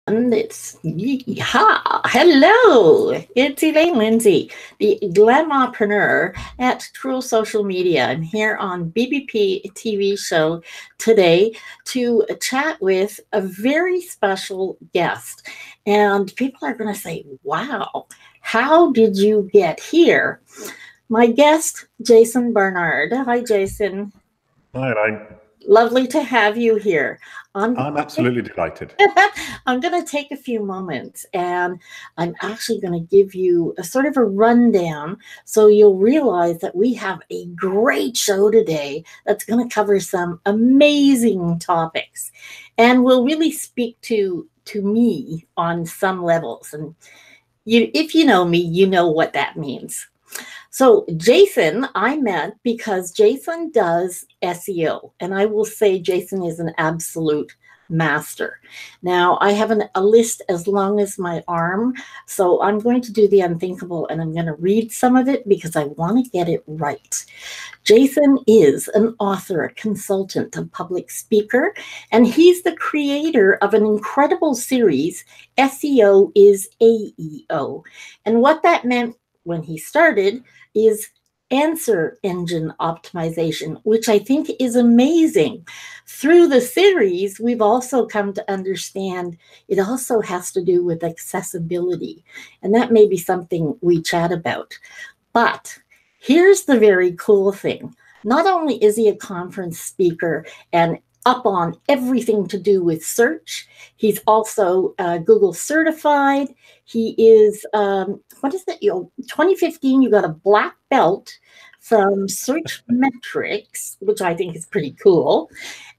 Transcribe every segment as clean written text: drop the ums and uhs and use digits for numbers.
And hello, it's Elaine Lindsay, the glamopreneur at True Social Media. I'm here on BBPTV show today to chat with a very special guest. And people are going to say, wow, how did you get here? My guest, Jason Barnard. Hi, Jason. Hi, Elaine. Lovely to have you here. I'm absolutely delighted. I'm going to take a few moments and I'm actually going to give you a sort of a rundown so you'll realize that we have a great show today that's going to cover some amazing topics and will really speak to me on some levels. And if you know me, you know what that means. So Jason, I met because Jason does SEO, and I will say Jason is an absolute master. Now, I have a list as long as my arm, so I'm going to do the unthinkable, and I'm going to read some of it because I want to get it right. Jason is an author, a consultant, a public speaker, and he's the creator of an incredible series, SEO is AEO. And what that meant when he started is answer engine optimization, which I think is amazing. Through the series, we've also come to understand it also has to do with accessibility, and that may be something we chat about. But here's the very cool thing. Not only is he a conference speaker and up on everything to do with search, he's also Google certified. He is, 2015, you got a black belt from Searchmetrics, which I think is pretty cool.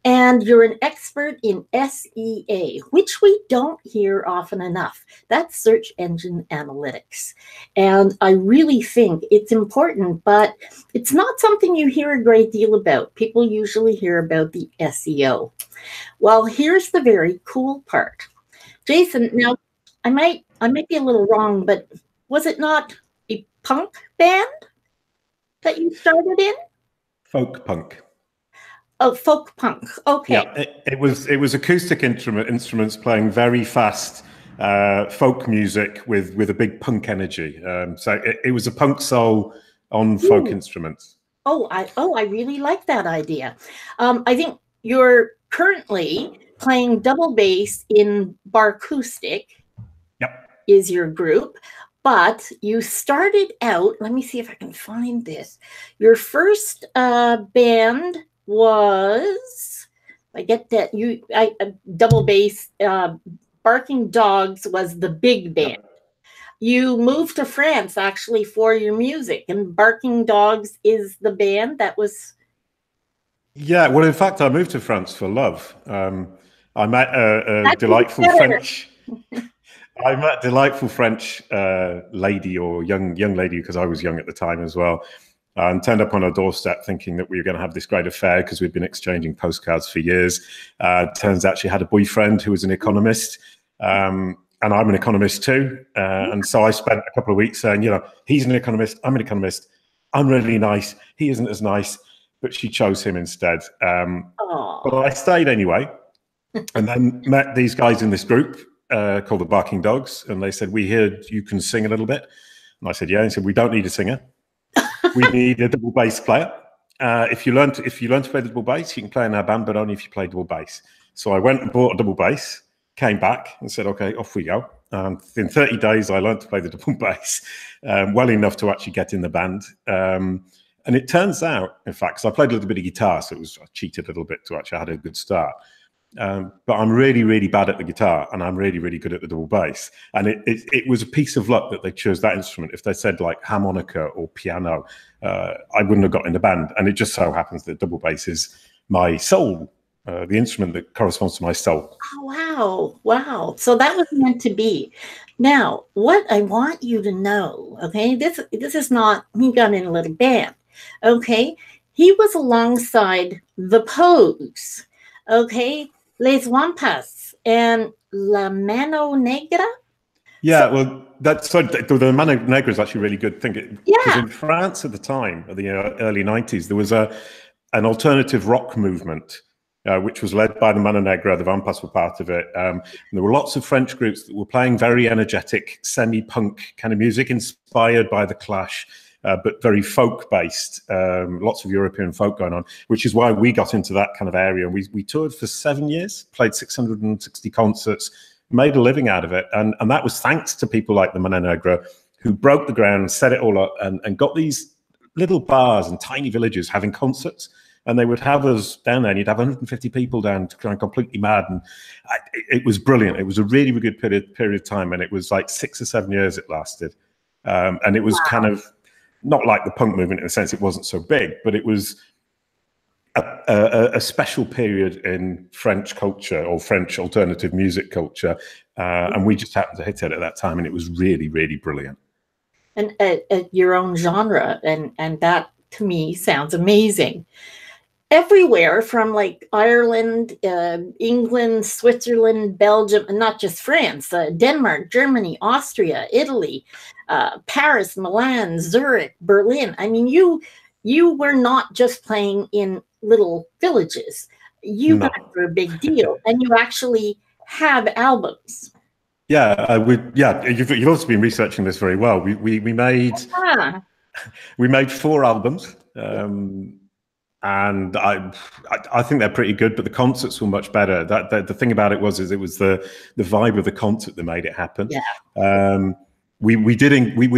And you're an expert in SEA, which we don't hear often enough. That's search engine analytics. And I really think it's important, but it's not something you hear a great deal about. People usually hear about the SEO. Well, here's the very cool part. Jason, now I might be a little wrong, but was it not a punk band that you started in? Folk punk. Oh, folk punk. Okay. Yeah, it was acoustic instruments playing very fast folk music with a big punk energy. So it was a punk soul on folk instruments. Oh, I really like that idea. I think you're currently playing double bass in Barcoustic. Yep. Is your group. But you started out, let me see if I can find this. Your first band was, I get that, double bass, Barking Dogs was the big band. You moved to France actually for your music, and Barking Dogs is the band that was. Yeah, well, in fact, I moved to France for love. I met a delightful French. I met a delightful French lady, or young lady, because I was young at the time as well, and turned up on her doorstep thinking that we were going to have this great affair because we'd been exchanging postcards for years. Turns out she had a boyfriend who was an economist, and I'm an economist too. And so I spent a couple of weeks saying, he's an economist, I'm an economist, I'm really nice, he isn't as nice, but she chose him instead. But I stayed anyway, and then met these guys in this group called the Barking Dogs, and they said, we heard you can sing a little bit. And I said, yeah. And they said, we don't need a singer. We need a double bass player. If you learn to play the double bass, you can play in our band, but only if you play double bass. So I went and bought a double bass, came back and said, okay, off we go. In 30 days, I learned to play the double bass well enough to actually get in the band. And it turns out, in fact, because I played a little bit of guitar, so I cheated a little bit to actually have a good start. But I'm really, really bad at the guitar, and I'm really, really good at the double bass. And it was a piece of luck that they chose that instrument. If they said like harmonica or piano, I wouldn't have got in the band. And it just so happens that double bass is my soul, the instrument that corresponds to my soul. Oh, wow. So that was meant to be. Now, what I want you to know, okay, this is not, he got in a little band, okay? He was alongside The Pogues, okay? Les Wampas and La Mano Negra. Yeah, well, the Mano Negra is actually a really good thing. Because in France at the time, of the early 90s, there was an alternative rock movement which was led by the Mano Negra. The Vampas were part of it. And there were lots of French groups that were playing very energetic, semi-punk kind of music, inspired by The Clash, but very folk-based, lots of European folk going on, which is why we got into that kind of area. And we toured for 7 years, played 660 concerts, made a living out of it. And that was thanks to people like the Mano Negra, who broke the ground, set it all up, and got these little bars and tiny villages having concerts. And they would have us down there, and you'd have 150 people down, going completely mad. And it was brilliant. It was a really, really good period of time. And it was like 6 or 7 years it lasted. And it was kind of not like the punk movement in the sense it wasn't so big, but it was a special period in French culture, or French alternative music culture. And we just happened to hit it at that time. And it was really, really brilliant. And your own genre. And that, to me, sounds amazing. Everywhere from like Ireland, England, Switzerland, Belgium, and not just France, Denmark, Germany, Austria, Italy, Paris, Milan, Zurich, Berlin. I mean, you were not just playing in little villages. You guys were a big deal, and you actually have albums. Yeah, you've also been researching this very well. We made 4 albums. And I think they're pretty good, but the concerts were much better. The thing about it was it was the vibe of the concert that made it happen. Yeah. We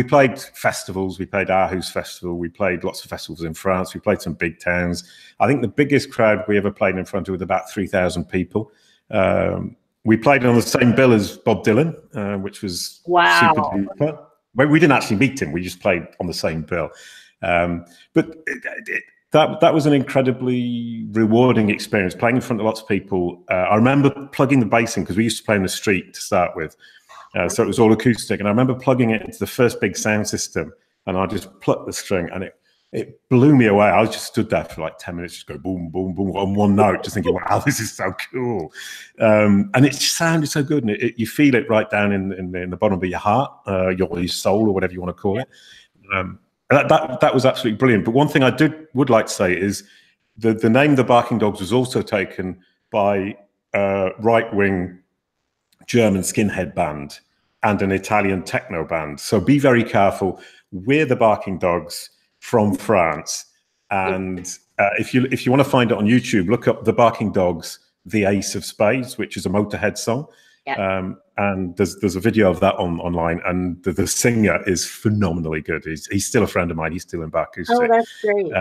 played festivals. We played Aarhus Festival. We played lots of festivals in France. We played some big towns. I think the biggest crowd we ever played in front of was about 3,000 people. We played on the same bill as Bob Dylan, which was super duper. Well, we didn't actually meet him. We just played on the same bill. But that was an incredibly rewarding experience, playing in front of lots of people. I remember plugging the bass in, because we used to play in the street to start with. So it was all acoustic. And I remember plugging it into the first big sound system, and I just plucked the string, and it blew me away. I just stood there for like 10 minutes, just go boom, boom, boom on one note, just thinking, wow, this is so cool. And it just sounded so good. And you feel it right down in the bottom of your heart, your soul, or whatever you want to call it. That was absolutely brilliant. But one thing I would like to say is the name The Barking Dogs was also taken by a right-wing German skinhead band and an Italian techno band. So be very careful. We're The Barking Dogs from France. And if you want to find it on YouTube, look up The Barking Dogs, The Ace of Spades, which is a Motorhead song. Yeah. And there's a video of that online, and the singer is phenomenally good. He's still a friend of mine. He's still in Barcoustic. Oh, that's great.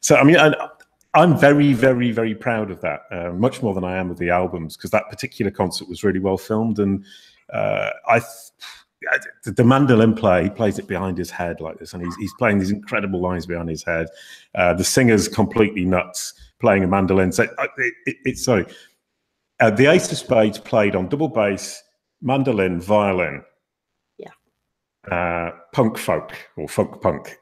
So I mean, I'm very, very, very proud of that, much more than I am of the albums, because that particular concert was really well filmed. And the mandolin player, he plays it behind his head like this, and he's playing these incredible lines behind his head. The singer's completely nuts playing a mandolin. So the Ace of Spades played on double bass, mandolin, violin. Yeah. Punk folk, or folk punk.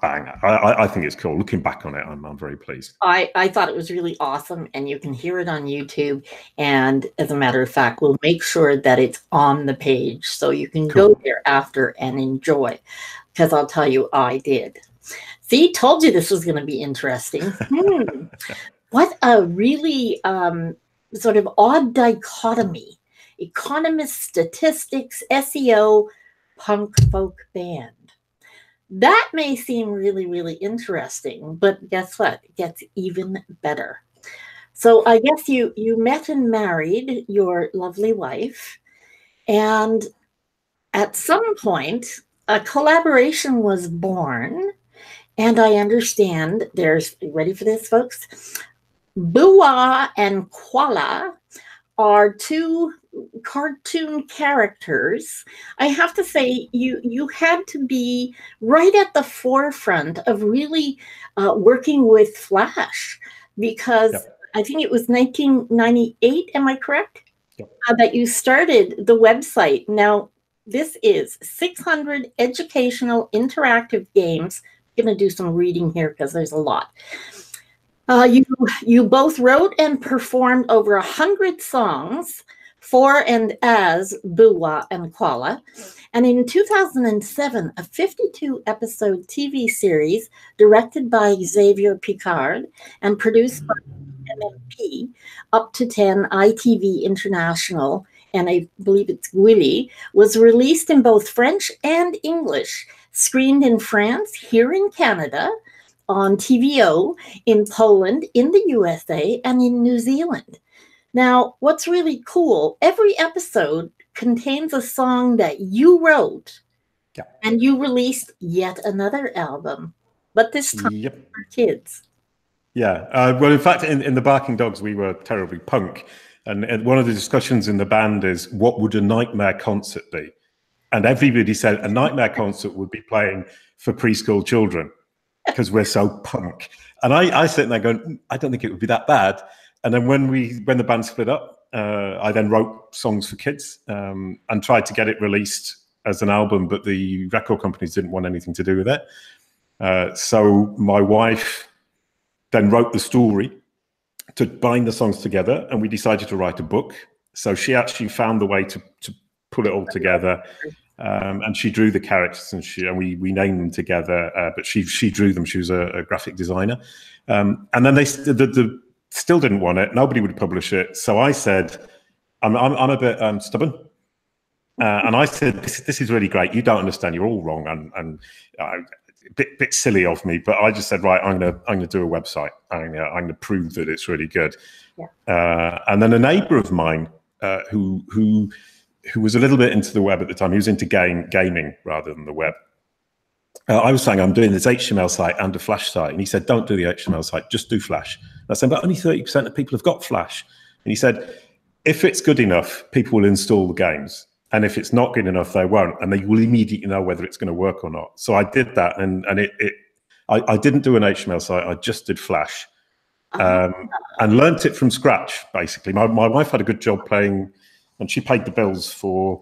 I think it's cool. Looking back on it, I'm very pleased. I thought it was really awesome, and you can hear it on YouTube. And as a matter of fact, we'll make sure that it's on the page, so you can go there after and enjoy. Because I'll tell you, I did. See, told you this was going to be interesting. What a really sort of odd dichotomy: economists, statistics, SEO, punk folk band. That may seem really, really interesting, but guess what? It gets even better. So I guess you met and married your lovely wife, and at some point a collaboration was born. And I understand there's, ready for this, folks? Boowa and Kwala are 2 cartoon characters. I have to say, you had to be right at the forefront of really working with Flash, because I think it was 1998, am I correct? That you started the website. Now, this is 600 educational interactive games. I'm going to do some reading here because there's a lot. You both wrote and performed over 100 songs for and as Boowa Kwala. And in 2007, a 52-episode TV series directed by Xavier Picard and produced by MMP, Up to 10 ITV International, and I believe it's Willy, was released in both French and English, screened in France, here in Canada, on TVO, in Poland, in the USA, and in New Zealand. Now, what's really cool, every episode contains a song that you wrote, and you released yet another album, but this time for kids. Yeah, well, in fact, in the Barking Dogs, we were terribly punk. And one of the discussions in the band is, what would a Nightmare concert be? And everybody said a Nightmare concert would be playing for preschool children because we're so punk. And I sit there going, I don't think it would be that bad. And then when the band split up, I then wrote songs for kids and tried to get it released as an album, but the record companies didn't want anything to do with it. So my wife then wrote the story to bind the songs together, and we decided to write a book. So she actually found the way to put it all together, and she drew the characters, and we named them together. But she drew them. She was a graphic designer, and then they still didn't want it. Nobody would publish it. So I said, I'm a bit stubborn, and I said, this is really great. You don't understand. You're all wrong, and bit silly of me, but I just said, right, I'm gonna do a website. I'm gonna prove that it's really good. Yeah. And then a neighbour of mine who was a little bit into the web at the time, he was into gaming rather than the web. I was saying, I'm doing this HTML site and a Flash site, and he said, don't do the HTML site, just do Flash. And I said, but only 30% of people have got Flash. And he said, if it's good enough, people will install the games. And if it's not good enough, they won't, and they will immediately know whether it's going to work or not. So I did that, and I didn't do an HTML site. I just did Flash, and learnt it from scratch. Basically, my wife had a good job playing, and she paid the bills for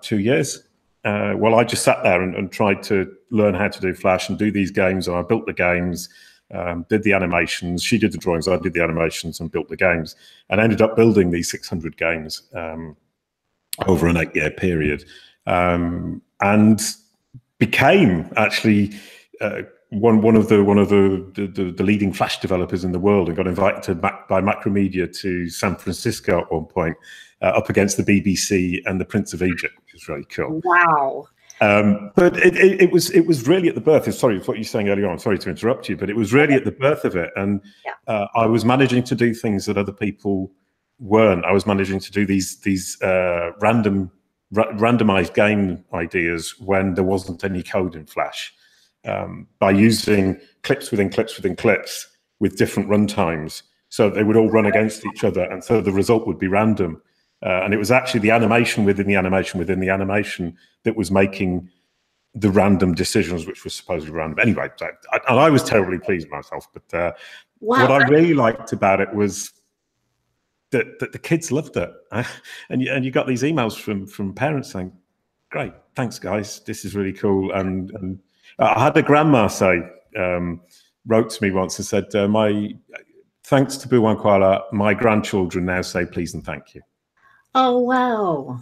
2 years. Well, I just sat there and tried to learn how to do Flash and do these games. And I built the games, did the animations. She did the drawings. I did the animations and built the games, and ended up building these 600 games. Over an 8-year period, and became actually one of the leading Flash developers in the world, and got invited by Macromedia to San Francisco at one point, up against the BBC and the Prince of Egypt, which was really cool. Wow. But it was really at the birth. Sorry, what you're saying earlier on. Sorry to interrupt you, but it was really at the birth of it, and I was managing to do things that other people weren't. I was managing to do these randomized game ideas when there wasn't any code in Flash, by using clips within clips within clips with different runtimes, so they would all run against each other, and so the result would be random. And it was actually the animation within the animation within the animation that was making the random decisions, which was supposedly random. Anyway, and I was terribly pleased with myself. But what I really liked about it was that the kids loved it, and you got these emails from parents saying, "Great, thanks guys, this is really cool." And I had a grandma say, wrote to me once and said, thanks to Boowa Kwala, my grandchildren now say please and thank you. Oh wow!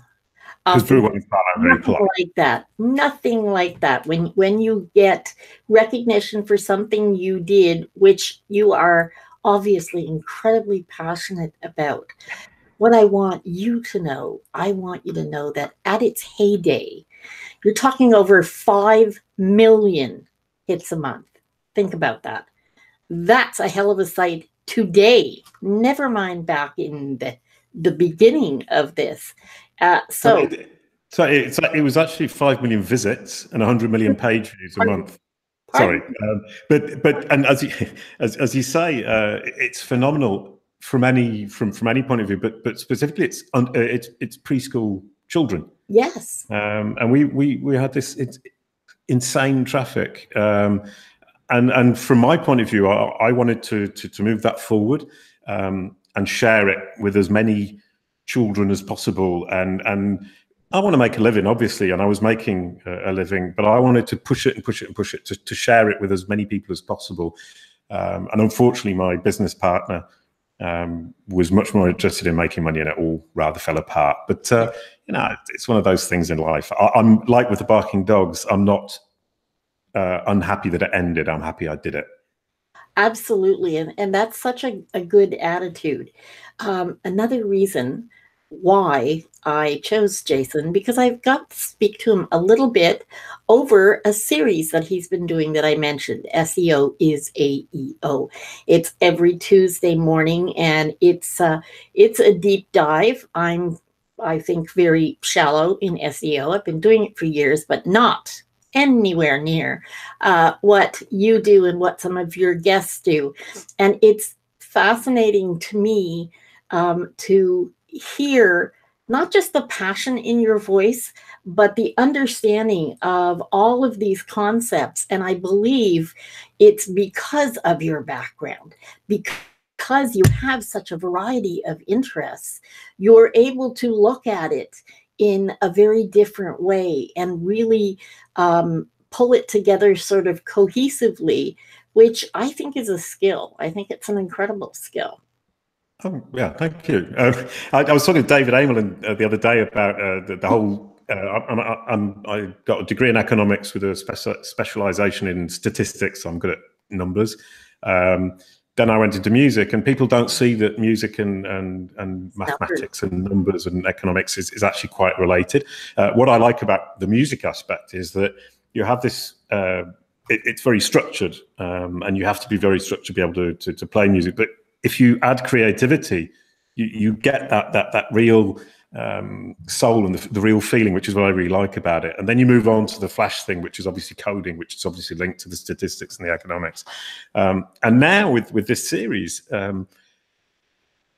Nothing like that. Nothing like that. When you get recognition for something you did, which you are obviously incredibly passionate about. What I want you to know, I want you to know that at its heyday, you're talking over 5 million hits a month. Think about that. That's a hell of a site today. Never mind back in the beginning of this. So it was actually 5 million visits and 100 million page views a month. Sorry, but as you say, it's phenomenal from any point of view. But specifically, it's preschool children. Yes. And we had this insane traffic. And from my point of view, I wanted to move that forward and share it with as many children as possible. And I want to make a living, obviously, and I was making a living, but I wanted to push it and push it and push it to share it with as many people as possible. And unfortunately, my business partner was much more interested in making money, and it all rather fell apart. But you know, it's one of those things in life. I'm like with the barking dogs. I'm not unhappy that it ended. I'm happy I did it. Absolutely. And that's such a good attitude. Another reason why I chose Jason, because I've got to speak to him a little bit over a series that he's been doing that I mentioned. SEO is AEO. It's every Tuesday morning, and it's a deep dive. I think, very shallow in SEO. I've been doing it for years, but not anywhere near what you do and what some of your guests do. And it's fascinating to me to hear not just the passion in your voice, but the understanding of all of these concepts. And I believe it's because of your background, because you have such a variety of interests, you're able to look at it in a very different way and really pull it together sort of cohesively, which I think is a skill. I think it's an incredible skill. Oh, yeah, thank you. I was talking to David Amelin the other day about the whole. I got a degree in economics with a specialization in statistics. So I'm good at numbers. Then I went into music, and people don't see that music and mathematics and numbers and economics is actually quite related. What I like about the music aspect is that you have this. It's very structured, and you have to be very structured to be able to play music. But if you add creativity, you get that real soul and the real feeling, which is what I really like about it. And then you move on to the flash thing, which is obviously coding, which is obviously linked to the statistics and the economics. And now with this series,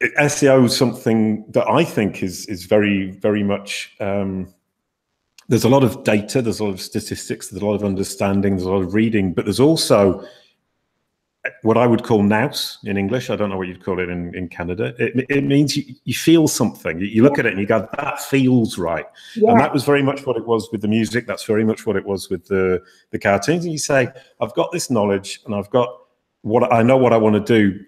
SEO is something that I think is very, very much. There's a lot of data, there's a lot of statistics, there's a lot of understanding, there's a lot of reading, but there's also what I would call nous in English. I don't know what you'd call it in Canada. It means you feel something. You look at it and you go, that feels right. Yeah. And that was very much what it was with the music. That's very much what it was with the cartoons. And you say, I've got this knowledge and I've got I know what I want to do.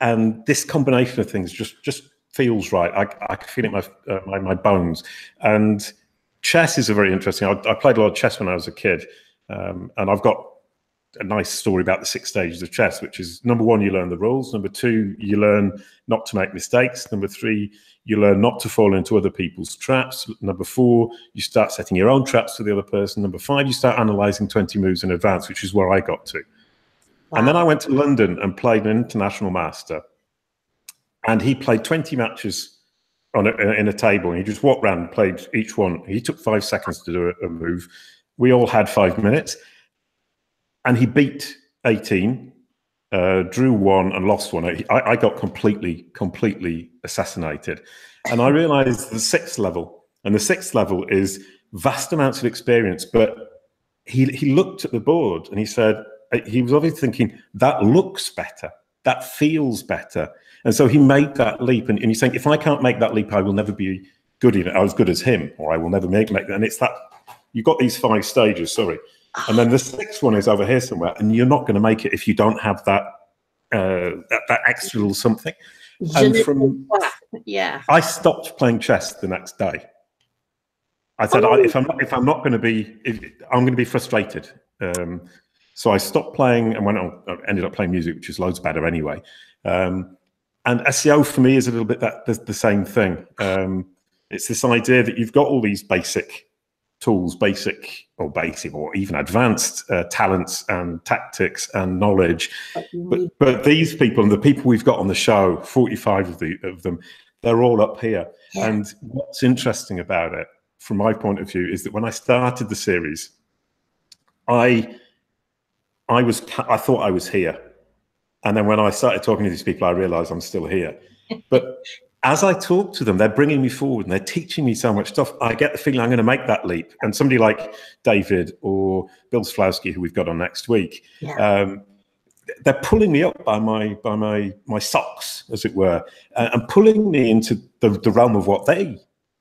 And this combination of things just feels right. I can feel it in my bones. And chess is a very interesting. I played a lot of chess when I was a kid. And I've got a nice story about the 6 stages of chess, which is, number 1, you learn the rules. Number 2, you learn not to make mistakes. Number 3, you learn not to fall into other people's traps. Number 4, you start setting your own traps for the other person. Number 5, you start analyzing 20 moves in advance, which is where I got to. Wow. And then I went to London and played an international master. And he played 20 matches in a table. And he just walked around and played each one. He took 5 seconds to do a move. We all had 5 minutes. And he beat 18, drew 1 and lost 1. I got completely assassinated. And I realized the 6th level, and the 6th level is vast amounts of experience. But he looked at the board and he said, he was obviously thinking, that looks better, that feels better. And so he made that leap. And he's saying, if I can't make that leap, I will never be good enough, as good as him, or I will never make that. And it's that, you've got these 5 stages, sorry. And then the 6th one is over here somewhere, and you're not going to make it if you don't have that that extra little something. And I stopped playing chess the next day. I said, if I'm not going to be, I'm going to be frustrated. So I stopped playing and ended up playing music, which is loads better anyway. And SEO for me is a little bit the same thing. It's this idea that you've got all these basic tools, basic or even advanced talents and tactics and knowledge. But these people and the people we've got on the show, 45 of them, they're all up here. Yeah. And what's interesting about it, from my point of view, is that when I started the series, I thought I was here. And then when I started talking to these people, I realized I'm still here. But as I talk to them, they're bringing me forward and they're teaching me so much stuff. I get the feeling I'm going to make that leap. And somebody like David or Bill Slawski, who we've got on next week, they're pulling me up by my socks, as it were, and pulling me into the realm of what they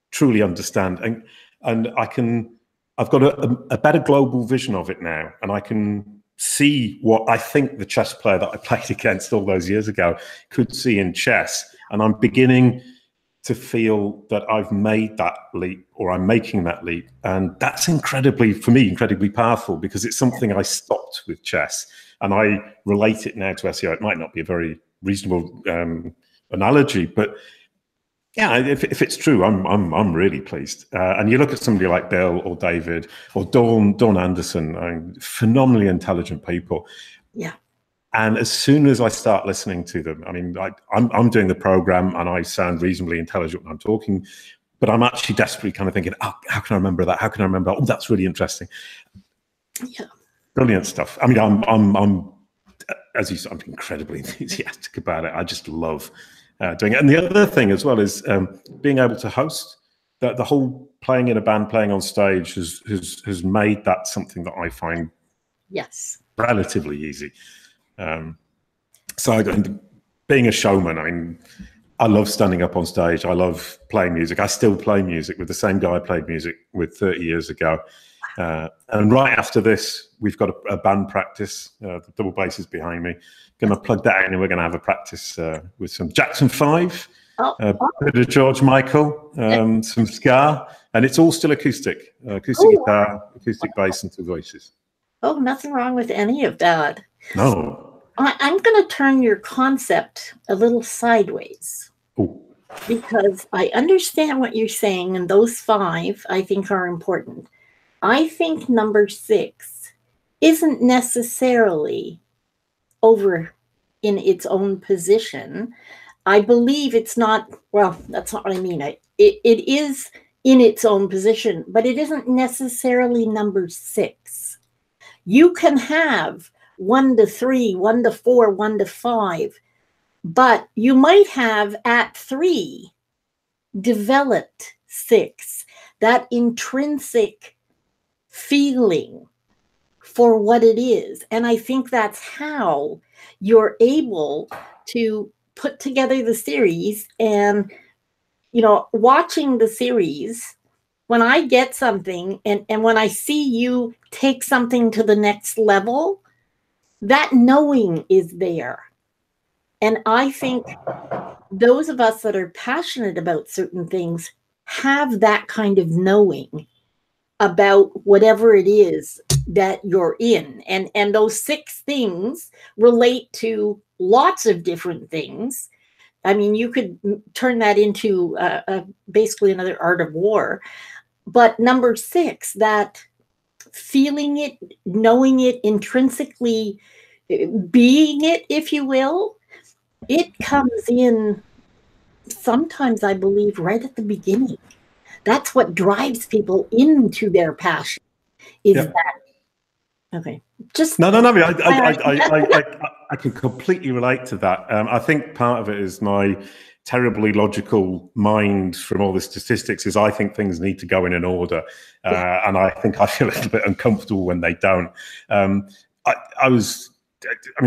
truly understand. And I've got a better global vision of it now, and I can see what I think the chess player that I played against all those years ago could see in chess. And I'm beginning to feel that I've made that leap, or I'm making that leap. And that's incredibly, for me, incredibly powerful, because it's something I stopped with chess. And I relate it now to SEO. It might not be a very reasonable analogy, but yeah, if it's true, I'm really pleased. And you look at somebody like Bill or David or Dawn Anderson, phenomenally intelligent people. Yeah. And as soon as I start listening to them, I mean, I'm doing the program and I sound reasonably intelligent when I'm talking, but I'm actually desperately kind of thinking, oh, how can I remember that? How can I remember that? Oh, that's really interesting. Yeah. Brilliant stuff. I mean, I'm as you said, I'm incredibly enthusiastic about it. I just love doing it. And the other thing as well is being able to host. The whole playing in a band, playing on stage has made that something that I find relatively easy. So being a showman, I mean, I love standing up on stage. I love playing music. I still play music with the same guy I played music with 30 years ago. And right after this, we've got a band practice. The double bass is behind me. Going to plug that in, and we're going to have a practice with some Jackson 5, a bit of George Michael, some ska, and it's all still acoustic guitar, acoustic bass, and two voices. Oh, nothing wrong with any of that. No. I'm going to turn your concept a little sideways. Ooh. Because I understand what you're saying, and those 5 I think are important. I think number 6 isn't necessarily over in its own position. I believe it's not, well, that's not what I mean. It is in its own position, but it isn't necessarily number 6. You can have 1 to 3, 1 to 4, 1 to 5, but you might have at 3 developed 6, that intrinsic feeling for what it is. And I think that's how you're able to put together the series. And, you know, watching the series, when I get something and when I see you take something to the next level, that knowing is there. And I think those of us that are passionate about certain things have that kind of knowing about whatever it is that you're in. And those 6 things relate to lots of different things. I mean, you could turn that into basically another art of war. But number 6, that feeling it, knowing it, intrinsically being it, if you will, it comes in sometimes, I believe, right at the beginning. That's what drives people into their passion. Is that okay? Just no. I can completely relate to that. I think part of it is my terribly logical mind from all the statistics is I think things need to go in an order, and I think I feel a little bit uncomfortable when they don't.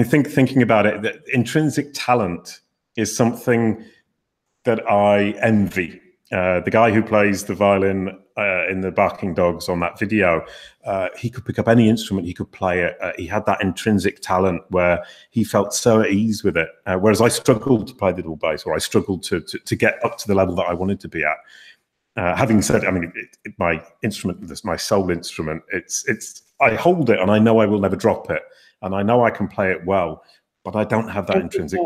Thinking about it, that intrinsic talent is something that I envy. The guy who plays the violin in the Barking Dogs on that video, he could pick up any instrument, he could play it. He had that intrinsic talent where he felt so at ease with it. Whereas I struggled to play the double bass, or I struggled to get up to the level that I wanted to be at. Having said, I mean, my instrument, my soul instrument, I hold it and I know I will never drop it, and I know I can play it well, but I don't have that intrinsic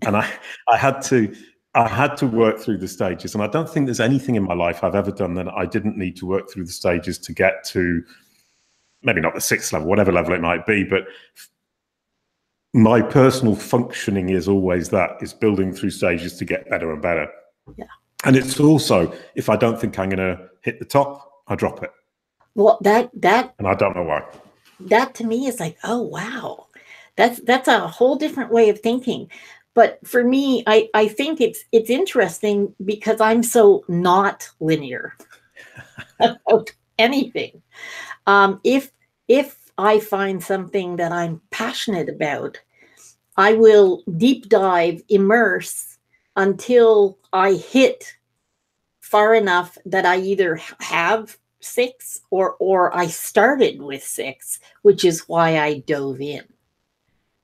talent. And I had to work through the stages, and I don't think there's anything in my life I've ever done that I didn't need to work through the stages to get to, maybe not the 6th level, whatever level it might be, but my personal functioning is always is building through stages to get better and better. Yeah. And it's also, if I don't think I'm going to hit the top, I drop it. Well, that and I don't know why. That to me is like, oh wow, that's a whole different way of thinking. But for me, I think it's interesting because I'm so not linear about anything. If I find something that I'm passionate about, I will deep dive, immerse until I hit far enough that I either have 6, or I started with 6, which is why I dove in.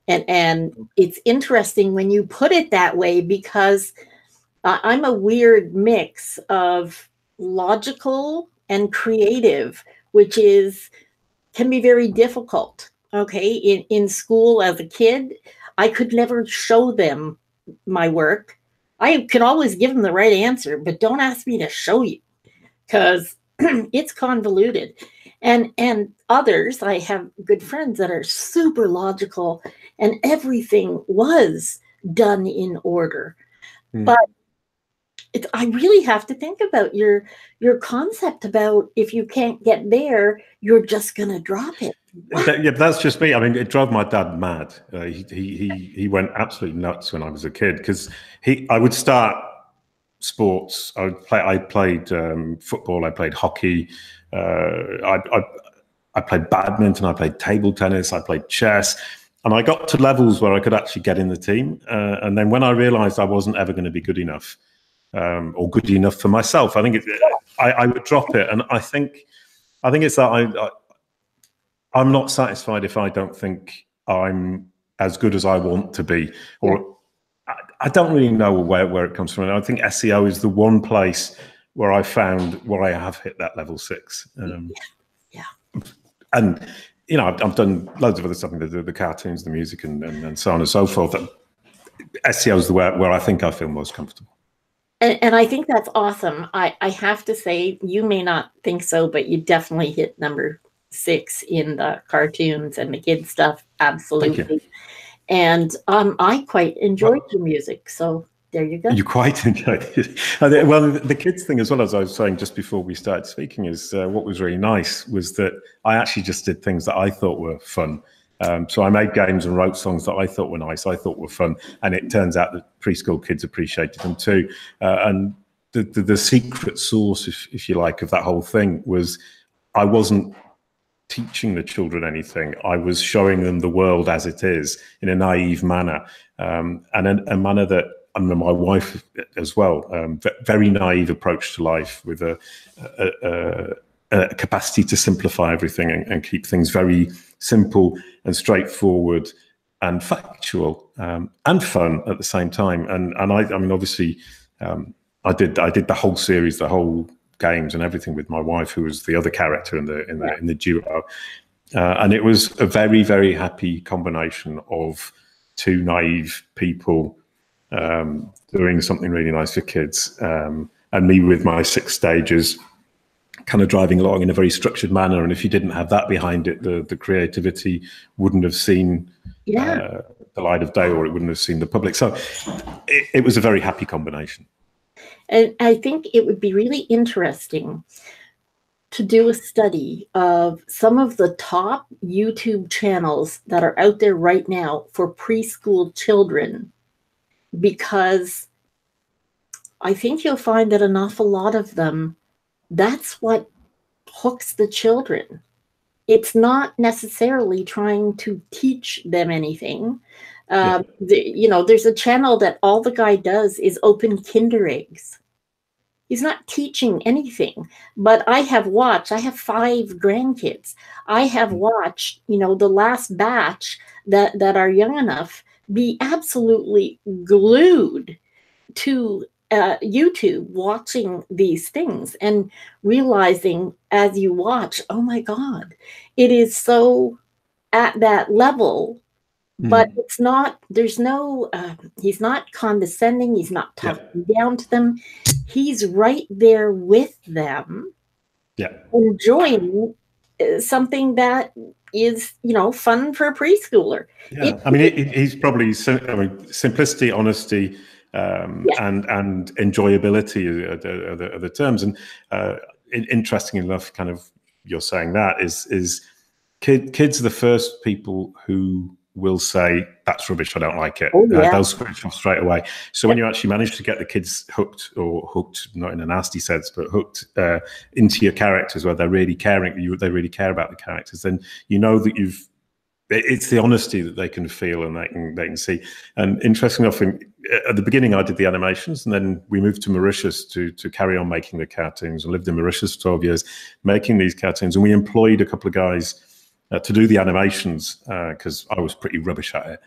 And it's interesting when you put it that way, because I'm a weird mix of logical and creative, which can be very difficult. Okay, in school as a kid, I could never show them my work. I could always give them the right answer, but don't ask me to show you, because it's convoluted. And others, I have good friends that are super logical, and everything was done in order. But I really have to think about your concept about, if you can't get there, you're just going to drop it. Yeah, that's just me. I mean, it drove my dad mad. He went absolutely nuts when I was a kid, because I would start sports. I played football. I played hockey. I played badminton. I played table tennis. I played chess. And I got to levels where I could actually get in the team. And then when I realized I wasn't ever going to be good enough, or good enough for myself, I think I would drop it. And I think it's that I'm not satisfied if I don't think I'm as good as I want to be, or I don't really know where it comes from. And I think SEO is the one place where I found where I have hit that level 6. And you know, I've done loads of other stuff, the cartoons, the music, and so on and so forth. SEO is where I think I feel most comfortable. And I think that's awesome. I have to say, you may not think so, but you definitely hit number 6 in the cartoons and the kids stuff. Absolutely. Thank you. And I quite enjoyed your music. So there you go. You quite enjoyed it. Well, the kids thing, as well, as I was saying just before we started speaking, is what was really nice was that I actually just did things that I thought were fun. So I made games and wrote songs that I thought were nice, I thought were fun, and it turns out that preschool kids appreciated them too. And the secret sauce, if you like, of that whole thing was I wasn't teaching the children anything. I was showing them the world as it is in a naive manner, and a manner that, and my wife as well, very naive approach to life, with a capacity to simplify everything and keep things very simple and straightforward and factual, and fun at the same time. And I mean, obviously, I did the whole series, the whole games and everything with my wife, who was the other character in the duo, and it was a very, very happy combination of two naive people doing something really nice for kids, and me with my 6 stages, kind of driving along in a very structured manner. And if you didn't have that behind it, the creativity wouldn't have seen the light of day, or it wouldn't have seen the public. So it was a very happy combination. And I think it would be really interesting to do a study of some of the top YouTube channels that are out there right now for preschool children, because I think you'll find that an awful lot of them, that's what hooks the children. It's not necessarily trying to teach them anything. You know, there's a channel that all the guy does is open Kinder eggs. He's not teaching anything, but I have 5 grandkids. I have watched, you know, the last batch that are young enough be absolutely glued to YouTube, watching these things and realizing as you watch, oh my God, it is so at that level. But it's not, there's no, he's not condescending. He's not talking down to them. He's right there with them, enjoying something that is, you know, fun for a preschooler. I mean, he's probably, simplicity, honesty, and enjoyability are the terms. And interesting enough, kind of, you're saying that is kids are the first people who will say, that's rubbish, I don't like it. They'll switch off straight away. So when you actually manage to get the kids hooked not in a nasty sense, but hooked into your characters, where they're really caring, they really care about the characters, then you know that you've it's the honesty that they can feel and they can see. And interestingly enough, at the beginning, I did the animations, and then we moved to Mauritius to carry on making the cartoons. I lived in Mauritius for 12 years making these cartoons, and we employed a couple of guys to do the animations because I was pretty rubbish at it.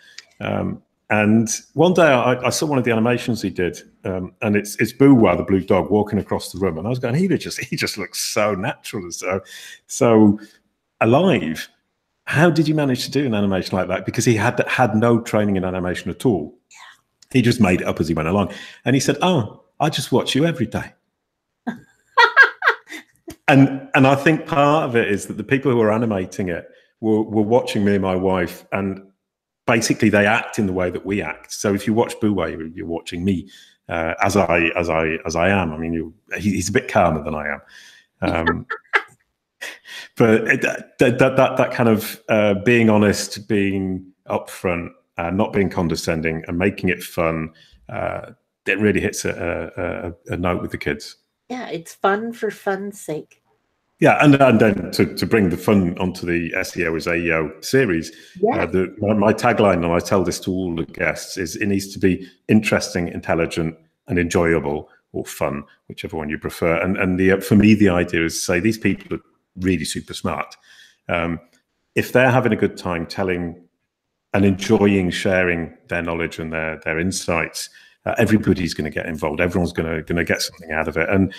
And one day I saw one of the animations he did, and it's Boowa, the blue dog, walking across the room, and I was going, he just looks so natural and so alive. How did you manage to do an animation like that? Because he had no training in animation at all. He just made it up as he went along. And he said, "Oh, I just watch you every day." and I think part of it is that the people who are animating it were watching me and my wife, and basically they act in the way that we act. So if you watch Boowa, you're watching me as I am. I mean, he's a bit calmer than I am. But that kind of being honest, being upfront, not being condescending, and making it fun, it really hits a note with the kids. Yeah, it's fun for fun's sake. Yeah, and then to bring the fun onto the SEO is AEO series, my tagline, and I tell this to all the guests, is it needs to be interesting, intelligent, and enjoyable, or fun, whichever one you prefer. And for me, the idea is to say these people are really super smart. If they're having a good time telling and enjoying sharing their knowledge and their insights, everybody's going to get involved. Everyone's going to get something out of it, and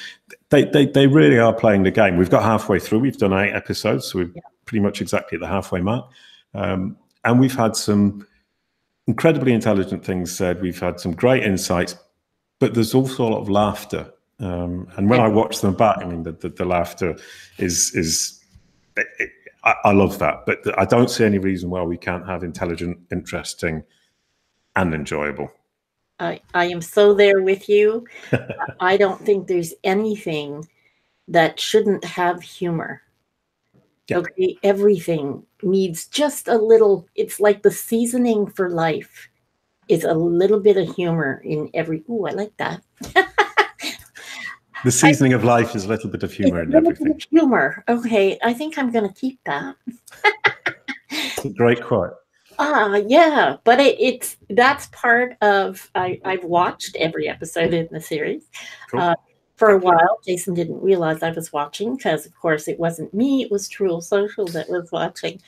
they really are playing the game. We've got halfway through. We've done 8 episodes, so we're pretty much exactly at the halfway mark. And we've had some incredibly intelligent things said. We've had some great insights, but there's also a lot of laughter. And when I watch them back, I mean, the laughter is I love that. But I don't see any reason why we can't have intelligent, interesting, and enjoyable. I am so there with you. I don't think there's anything that shouldn't have humor. Yeah. Okay, everything needs just a little. It's like the seasoning for life is a little bit of humor in every. Ooh, I like that. The seasoning of life is a little bit of humor in everything. Humor. Okay, I think I'm going to keep that. It's a great quote. Yeah, but that's part of. I've watched every episode in the series. Cool. For a while, Jason didn't realize I was watching because, of course, it wasn't me; it was Truel Social that was watching.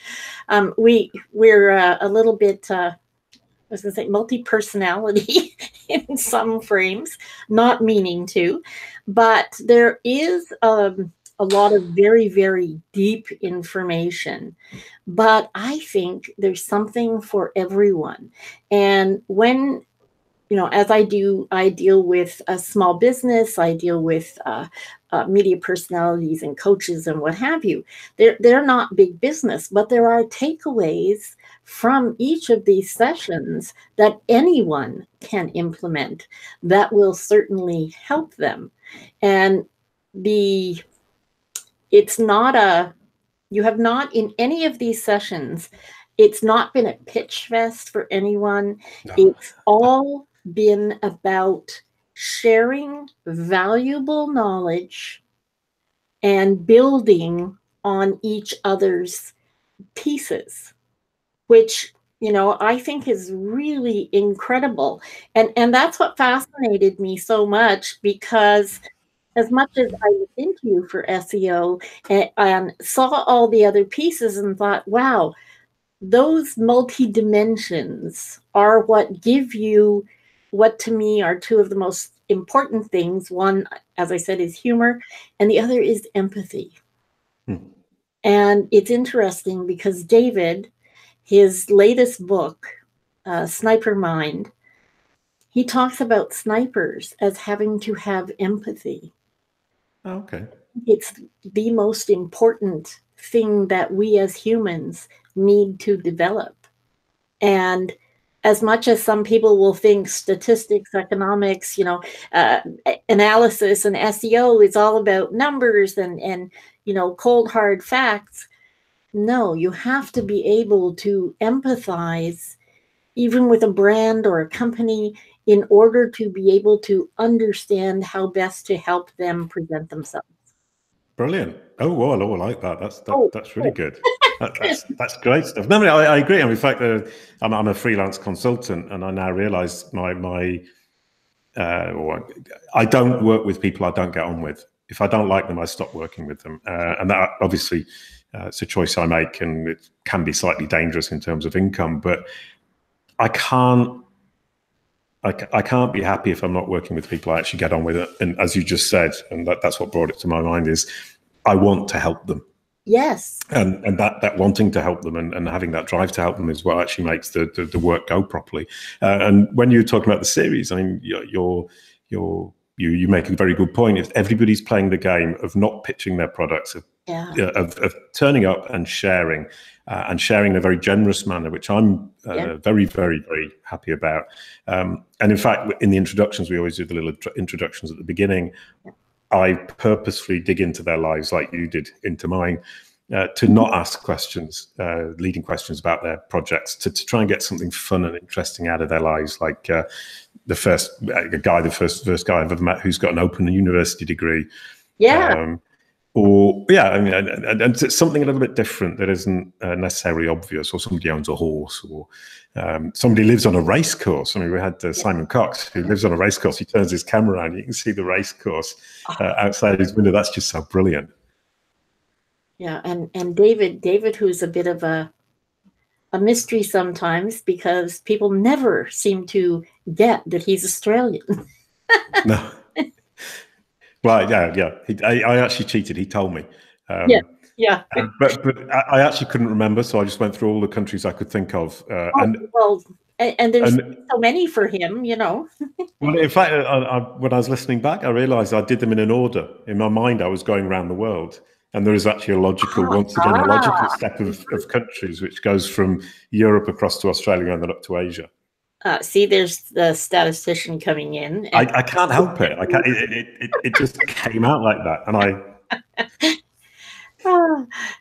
We're a little bit. I was going to say multi-personality in some frames, not meaning to, but there is a lot of very, very deep information. But I think there's something for everyone. And when, as I deal with a small business, I deal with media personalities and coaches and what have you. They're not big business, but there are takeaways from each of these sessions that anyone can implement that will certainly help them. And it's not you have not in any of these sessions, it's not been a pitch fest for anyone. No. It's all been about sharing valuable knowledge and building on each other's pieces, which, I think is really incredible. And that's what fascinated me so much, because as much as I looked into you for SEO and saw all the other pieces and thought, wow, those multi-dimensions are what give you what to me are two of the most important things. One, as I said, is humor, and the other is empathy. And it's interesting because David, his latest book, Sniper Mind, he talks about snipers as having to have empathy. Oh, okay. It's the most important thing that we as humans need to develop. And as much as some people will think statistics, economics, analysis and SEO is all about numbers and cold hard facts. No, you have to be able to empathize even with a brand or a company in order to be able to understand how best to help them present themselves. Brilliant. Oh, well, I like that. That's really good. That's great stuff. No, I agree. I mean, in fact, I'm a freelance consultant, and I now realise I don't work with people I don't get on with. If I don't like them, I stop working with them, and that obviously it's a choice I make, and it can be slightly dangerous in terms of income. But I can't be happy if I'm not working with people I actually get on with. And as you just said, and that's what brought it to my mind, is I want to help them. Yes. And that wanting to help them and having that drive to help them is what actually makes the work go properly. And when you're talking about the series, I mean, you make a very good point. If everybody's playing the game of not pitching their products, of turning up and sharing in a very generous manner, which I'm very, very, very happy about. And in fact, in the introductions, we always do the little introductions at the beginning. I purposefully dig into their lives like you did into mine, to not ask questions, leading questions about their projects, to try and get something fun and interesting out of their lives. Like the first guy I've ever met who's got an open university degree. Yeah. I mean, and it's something a little bit different that isn't necessarily obvious, or somebody owns a horse, or somebody lives on a race course. I mean, we had Simon Cox, who lives on a race course. He turns his camera on, you can see the race course outside his window. That's just so brilliant. Yeah, and David, who's a bit of a mystery sometimes, because people never seem to get that he's Australian. No. Well, yeah. I actually cheated. He told me. Yeah. But I actually couldn't remember, so I just went through all the countries I could think of. And there's so many for him, you know. Well, in fact, when I was listening back, I realised I did them in an order. In my mind, I was going around the world. And there is actually a logical, a logical step of countries, which goes from Europe across to Australia and then up to Asia. See, there's the statistician coming in. I can't help it. It just came out like that, and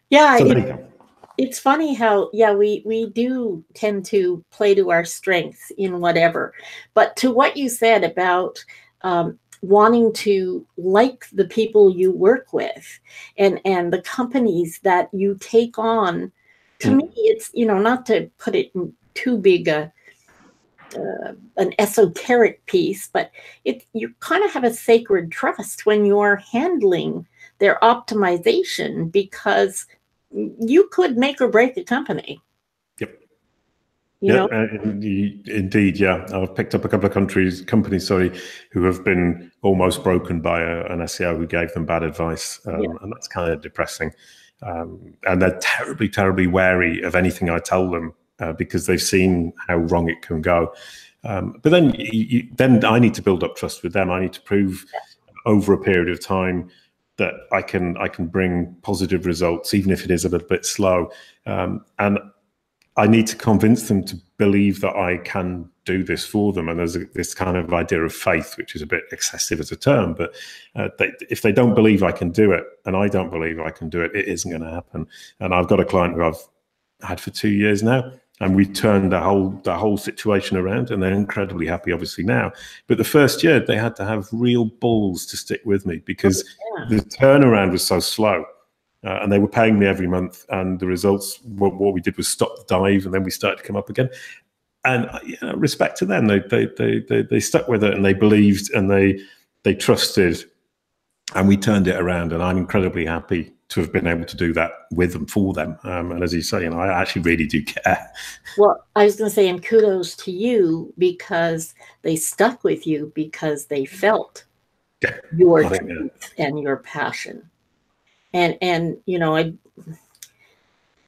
yeah. So there you go. It's funny how we do tend to play to our strengths in whatever, but to what you said about wanting to like the people you work with and the companies that you take on, to me, it's, you know, not to put it in too big an esoteric piece, but you kind of have a sacred trust when you're handling their optimization, because you could make or break a company. Yep. You know? Indeed, yeah. I've picked up a couple of companies, who have been almost broken by an SEO who gave them bad advice, and that's kind of depressing. And they're terribly, terribly wary of anything I tell them, because they've seen how wrong it can go. But then, then I need to build up trust with them. I need to prove over a period of time that I can bring positive results, even if it is a little bit slow. And I need to convince them to believe that I can do this for them. And there's this kind of idea of faith, which is a bit excessive as a term, but if they don't believe I can do it, and I don't believe I can do it, it isn't going to happen. And I've got a client who I've had for 2 years now, and we've turned the whole situation around, and they're incredibly happy, obviously, now. But the first year, they had to have real balls to stick with me, because the turnaround was so slow. And they were paying me every month, and the results, what we did was stop the dive, and then we started to come up again. And respect to them, they stuck with it, and they believed, and they trusted, and we turned it around. And I'm incredibly happy to have been able to do that with them, for them. And as you say, I actually really do care. Well, I was going to say, and kudos to you, because they stuck with you because they felt your truth and your passion. And you know, I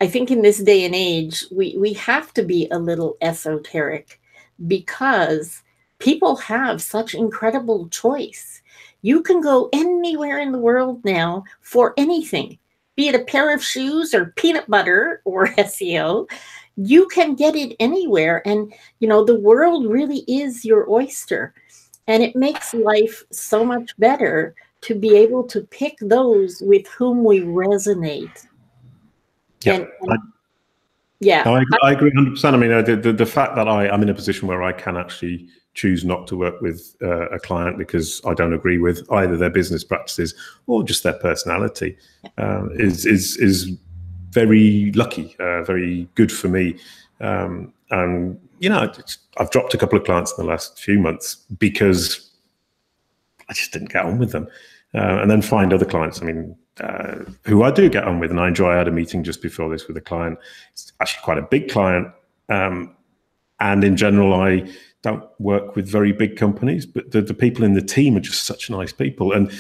think in this day and age, we have to be a little esoteric, because people have such incredible choice. You can go anywhere in the world now for anything, be it a pair of shoes or peanut butter or SEO. You can get it anywhere. And, you know, the world really is your oyster. And it makes life so much better to be able to pick those with whom we resonate. Yeah. I agree 100%. I mean, the fact that I'm in a position where I can actually choose not to work with a client because I don't agree with either their business practices or just their personality is very lucky, very good for me. And, you know, I've dropped a couple of clients in the last few months because I just didn't get on with them. And then find other clients, I mean, who I do get on with. And I had a meeting just before this with a client. It's actually quite a big client. And in general, I don't work with very big companies, but the people in the team are just such nice people. And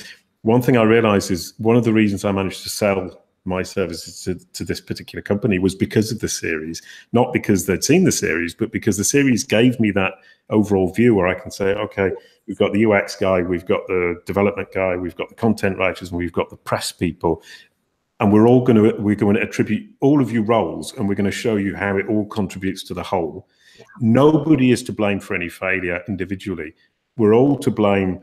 one thing I realized is one of the reasons I managed to sell my services to this particular company was because of the series, not because they'd seen the series, but because the series gave me that overall view where I can say, okay, we've got the UX guy, we've got the development guy, we've got the content writers, and we've got the press people. And we're going to attribute all of your roles, and we're going to show you how it all contributes to the whole. Yeah. Nobody is to blame for any failure individually. We're all to blame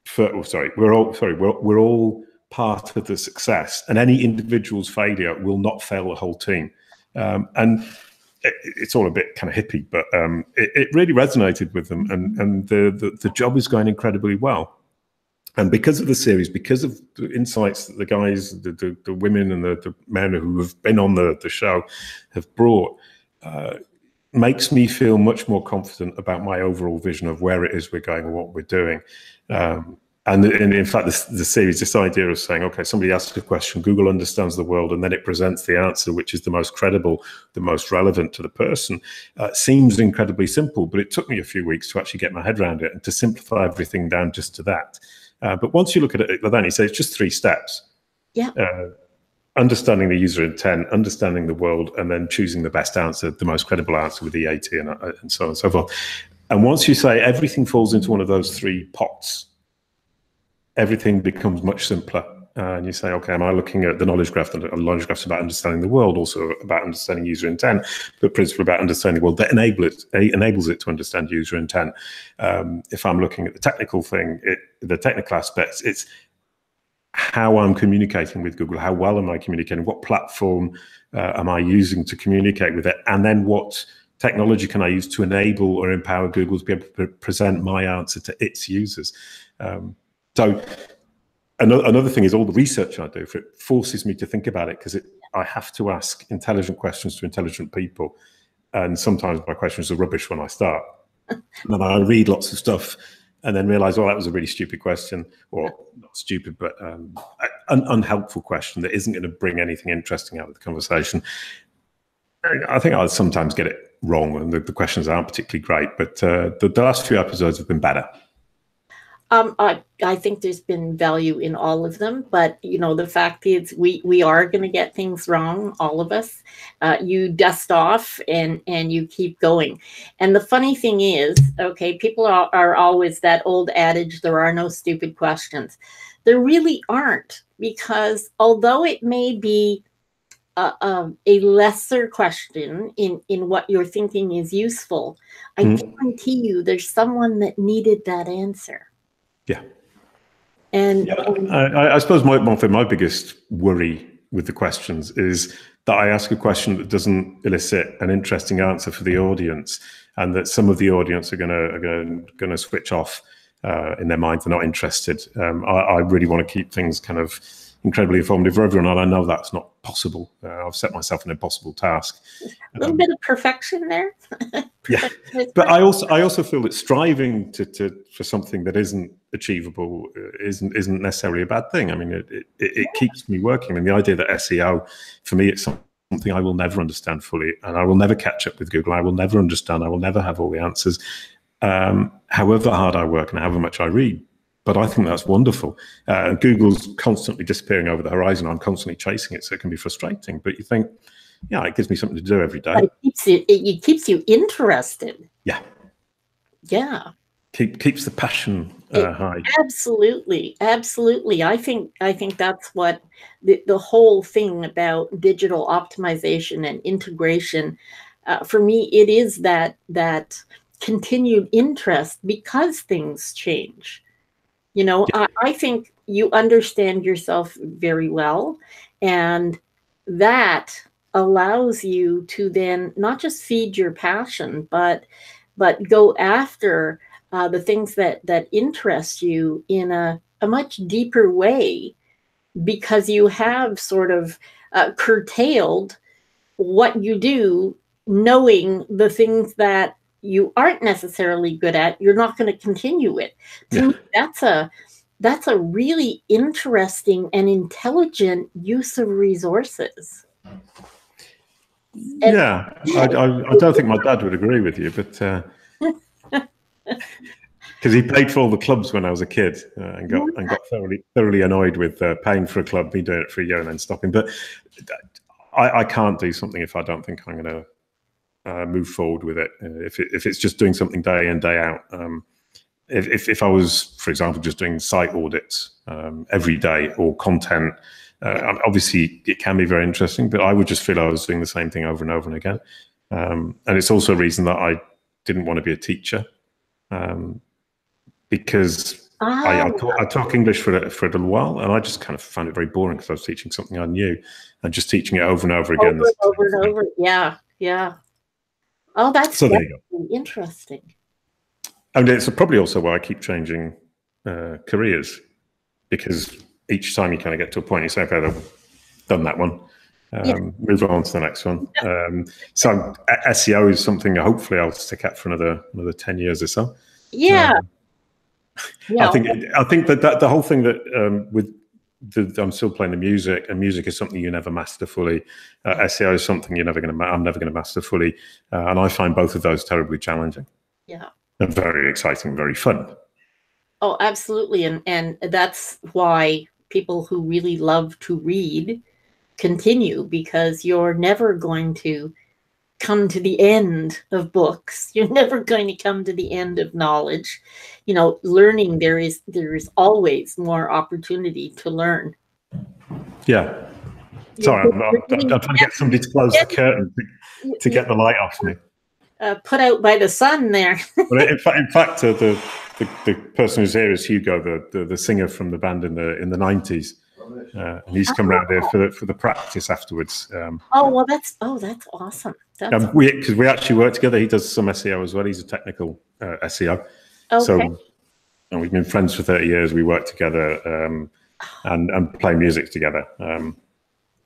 for, we're all part of the success, and any individual's failure will not fail the whole team. And it's all a bit kind of hippie, but it really resonated with them, and the job is going incredibly well. And because of the series, because of the insights that the guys, the women and the men who have been on the show have brought, makes me feel much more confident about my overall vision of where it is we're going and what we're doing. And in fact, the series, this idea of saying, okay, somebody asks a question, Google understands the world, and then it presents the answer, which is the most credible, the most relevant to the person, seems incredibly simple, but it took me a few weeks to actually get my head around it and to simplify everything down just to that. But once you look at it, then you say it's just 3 steps. Yeah. Understanding the user intent, understanding the world, and then choosing the best answer, the most credible answer with the AT, and so on and so forth. And once you say everything falls into one of those 3 pots, everything becomes much simpler. And you say, okay, am I looking at the knowledge graph? The knowledge graph's about understanding the world, also about understanding user intent, but principally about understanding the world that enables it to understand user intent. If I'm looking at the technical thing, the technical aspects, it's how I'm communicating with Google. How well am I communicating? What platform am I using to communicate with it? And then what technology can I use to enable or empower Google to be able to present my answer to its users? So another thing is all the research I do, it forces me to think about it, because I have to ask intelligent questions to intelligent people. And sometimes my questions are rubbish when I start. And then I read lots of stuff and then realize, oh, that was a really stupid question, or not stupid, but an unhelpful question that isn't going to bring anything interesting out of the conversation. I think I sometimes get it wrong, and the questions aren't particularly great, but the last few episodes have been better. I think there's been value in all of them, but you know, the fact is we are going to get things wrong, all of us. You dust off and you keep going. And the funny thing is, okay, people are always that old adage, there are no stupid questions. There really aren't, because although it may be a lesser question in what you're thinking is useful, I guarantee you there's someone that needed that answer. Yeah. And I suppose my biggest worry with the questions is that I ask a question that doesn't elicit an interesting answer for the audience, and that some of the audience are going to switch off in their minds. They're not interested. I really want to keep things kind of incredibly informative for everyone, and I know that's not possible. I've set myself an impossible task. A little bit of perfection there. Yeah, but I also feel that striving for something that isn't achievable isn't necessarily a bad thing. I mean, it keeps me working. I mean, the idea that SEO, for me, it's something I will never understand fully, and I will never catch up with Google. I will never understand. I will never have all the answers, however hard I work and however much I read. But I think that's wonderful. Google's constantly disappearing over the horizon. I'm constantly chasing it, so it can be frustrating. But you think, yeah, it gives me something to do every day. But it keeps you interested. Yeah. Yeah. Keeps the passion high. Absolutely, absolutely. I think that's what the whole thing about digital optimization and integration. For me, it is that continued interest, because things change. You know, yeah. I think you understand yourself very well, and that allows you to then not just feed your passion, but go after the things that interest you in a much deeper way, because you have sort of curtailed what you do, knowing the things that you aren't necessarily good at, you're not going to continue it. To me, that's a really interesting and intelligent use of resources. Yeah, I don't think my dad would agree with you, but because he paid for all the clubs when I was a kid, and got thoroughly annoyed with paying for a club, me doing it for a year and then stopping. But I can't do something if I don't think I'm going to move forward with it. If it's just doing something day in, day out. If I was, for example, just doing site audits every day or content, obviously it can be very interesting, but I would just feel I was doing the same thing over and over and again. And it's also a reason that I didn't want to be a teacher, because I taught English for a little while, and I just kind of found it very boring because I was teaching something I knew and just teaching it over and over again. Over and over. Yeah. Oh, that's so there you go. Interesting. And it's probably also why I keep changing careers, because each time you kind of get to a point, you say, okay, I've done that one, move on to the next one. So SEO is something hopefully I'll stick at for another 10 years or so. Yeah. I think that the whole thing that I'm still playing the music, and music is something you never master fully. SEO is something I'm never going to master fully, and I find both of those terribly challenging. Yeah. And very exciting, very fun. Oh, absolutely. And that's why people who really love to read continue, because you're never going to come to the end of books. You're never going to come to the end of knowledge. Learning, there is always more opportunity to learn. Yeah. Sorry, I'm trying to get somebody to close the curtain to get the light off me. Put out by the sun there. Well, in fact, the person who's here is Hugo, the singer from the band in the 90s, and he's come around here for the practice afterwards. Well, that's awesome. Because we actually work together. He does some SEO as well. He's a technical SEO. Okay. So, and we've been friends for 30 years. We work together and play music together.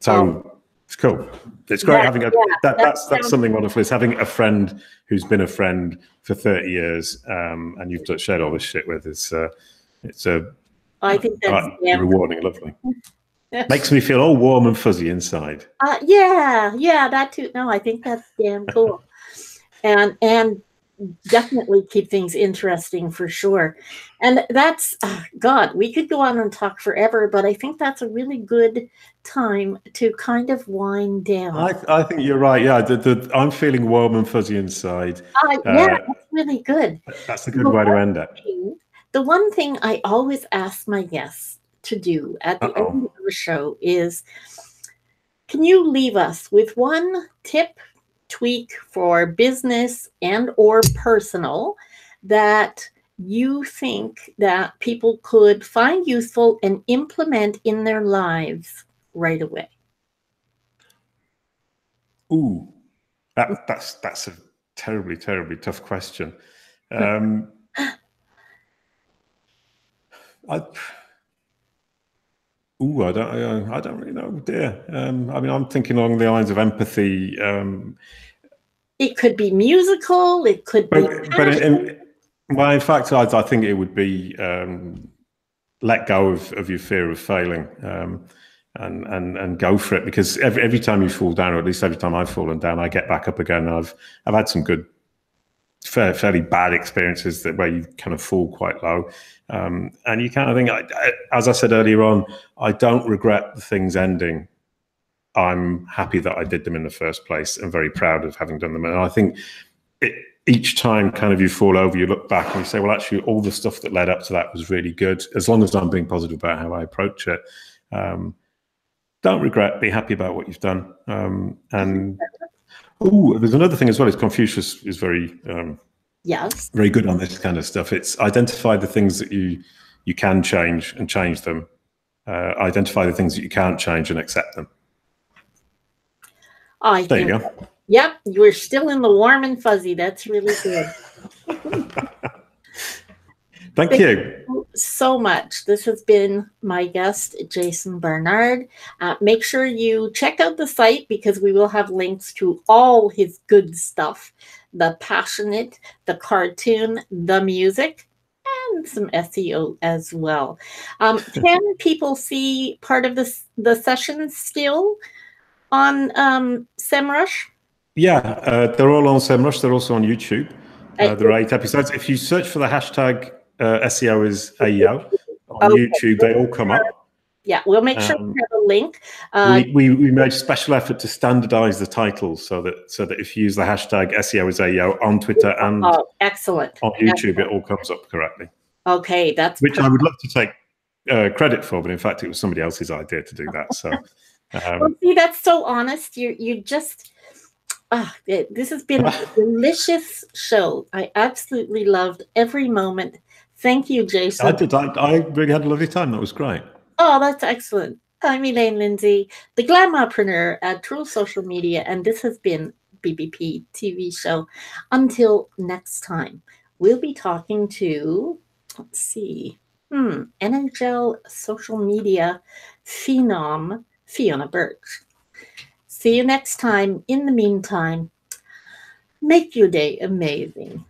It's cool. It's great having that's something wonderful, is having a friend who's been a friend for 30 years, and you've shared all this shit with. I think that's rewarding and lovely. Makes me feel all warm and fuzzy inside. Yeah, that too. No, I think that's damn cool, and definitely keep things interesting for sure. And that's God, we could go on and talk forever, but I think that's a really good time to kind of wind down. I think you're right. Yeah, I'm feeling warm and fuzzy inside. That's really good. That's a good way to end it. The one thing I always ask my guests to do at the end of the show is, can you leave us with one tip, tweak for business and or personal that you think that people could find useful and implement in their lives right away? Ooh, that's a terribly, terribly tough question. I don't really know, dear. I'm thinking along the lines of empathy. It could be musical. It could be. In fact, I think it would be let go of your fear of failing, and go for it. Because every time you fall down, or at least every time I've fallen down, I get back up again. I've had some good, fairly bad experiences where you kind of fall quite low. And you kind of think, as I said earlier on, I don't regret the things ending. I'm happy that I did them in the first place and very proud of having done them. And I think each time kind of you fall over, you look back and you say, well, actually, all the stuff that led up to that was really good, as long as I'm being positive about how I approach it. Don't regret, be happy about what you've done. And there's another thing as well, is Confucius is very very good on this kind of stuff. It's identify the things that you can change and change them. Identify the things that you can't change and accept them. There you go. Yep, you're still in the warm and fuzzy. That's really good. Thank you so much. This has been my guest, Jason Barnard. Make sure you check out the site because we will have links to all his good stuff, the passionate, the cartoon, the music, and some SEO as well. Can people see part of the sessions still on SEMrush? Yeah, they're all on SEMrush. They're also on YouTube. There are 8 episodes. If you search for the hashtag SEO is AEO on YouTube, they all come up. Yeah, we'll make sure we have a link. We made a special effort to standardize the titles so that if you use the hashtag SEO is AEO on Twitter and excellent on YouTube, it all comes up correctly. Okay, that's which I would love to take credit for, but in fact, it was somebody else's idea to do that. So, well, see, that's so honest. You just. This has been a delicious show. I absolutely loved every moment. Thank you, Jason. I did. I really had a lovely time. That was great. Oh, that's excellent. I'm Elaine Lindsay, the Glamourpreneur at True Social Media, and this has been BBP TV show. Until next time, we'll be talking to, let's see, NHL social media phenom Fiona Birch. See you next time. In the meantime, make your day amazing.